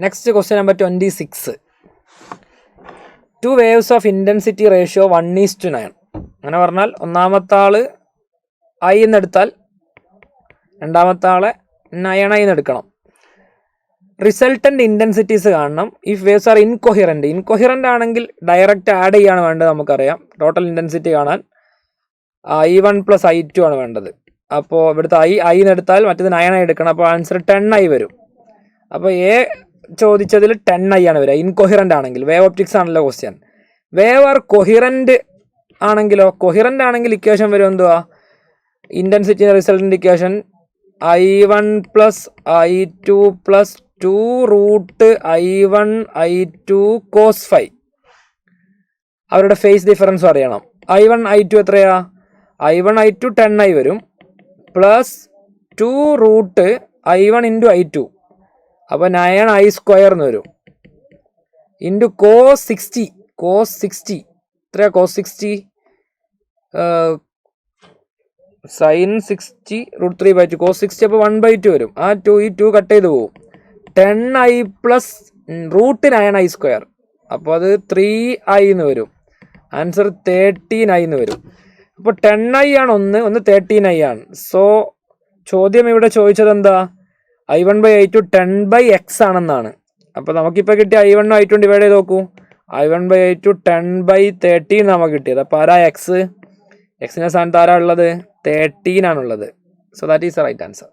Next question number 26. 2 waves of intensity ratio 1:9. അങ്ങനെ പറഞ്ഞാൽ ഒന്നാമത്തെ ആള് I എന്ന് എടുത്താൽ രണ്ടാമത്തെ ആളെ 9I എന്ന് എടുക്കണം. റിസൾട്ടൻ്റ് ഇൻറ്റൻസിറ്റീസ് കാണണം. ഇഫ് വേവ്സ് ആർ ഇൻകൊഹിറൻ്റ് ആണെങ്കിൽ ഡയറക്റ്റ് ആഡ് ചെയ്യാണ് വേണ്ടത്. നമുക്കറിയാം ടോട്ടൽ ഇൻറ്റൻസിറ്റി കാണാൻ I1 + I2 ആണ് വേണ്ടത്. അപ്പോൾ ഇവിടുത്തെ I എന്ന് എടുത്താൽ മറ്റേത് 9I എടുക്കണം. അപ്പോൾ ആൻസർ 10I വരും. അപ്പോൾ ചോദിച്ചതിൽ 10I ആണ് വരിക ഇൻകൊഹിറൻ്റ് ആണെങ്കിൽ. വേവ് ഒപ്റ്റിക്സ് ആണല്ലോ ക്വസ്റ്റ്യൻ. വേവ് ആർ കൊഹിറൻ്റ് ആണെങ്കിലോ, കൊഹിറൻ്റ് ആണെങ്കിൽ ഇക്വേഷൻ വരും എന്തുവാ, intensity resultant equation I1 + I2 + 2√I1 I2 cos φ. അവരുടെ ഫേസ് ഡിഫറൻസ് അറിയണം. I1 I2 എത്രയാ, I1 I2 10I വരും പ്ലസ് 2√I1 × I2, അപ്പോൾ 9I² എന്ന് വരും ഇൻറ്റു cos 60 എത്രയാ, cos 60 sin 60 √3/2 cos 60, അപ്പോൾ 1/2 വരും. ആ 2 കട്ട് ചെയ്ത് പോകും. 10I + √9I², അപ്പോൾ അത് 3I എന്ന് വരും. ആൻസർ 13I എന്ന് വരും. അപ്പോൾ 10I ആണ് ഒന്ന് 13I ആണ്. സോ ചോദ്യം ഇവിടെ ചോദിച്ചത് എന്താ, I1/I2 10/x ആണെന്നാണ്. അപ്പോൾ നമുക്കിപ്പോൾ കിട്ടിയ I1 I2 ഡിവൈഡ് ചെയ്ത് നോക്കൂ. I1/I2 10/13 നമുക്ക് കിട്ടിയത്. അപ്പോൾ ആരാ എക്സിൻ്റെ സ്ഥാനത്ത് ആരാ ഉള്ളത്, 13 ആണുള്ളത്. So that is the right answer.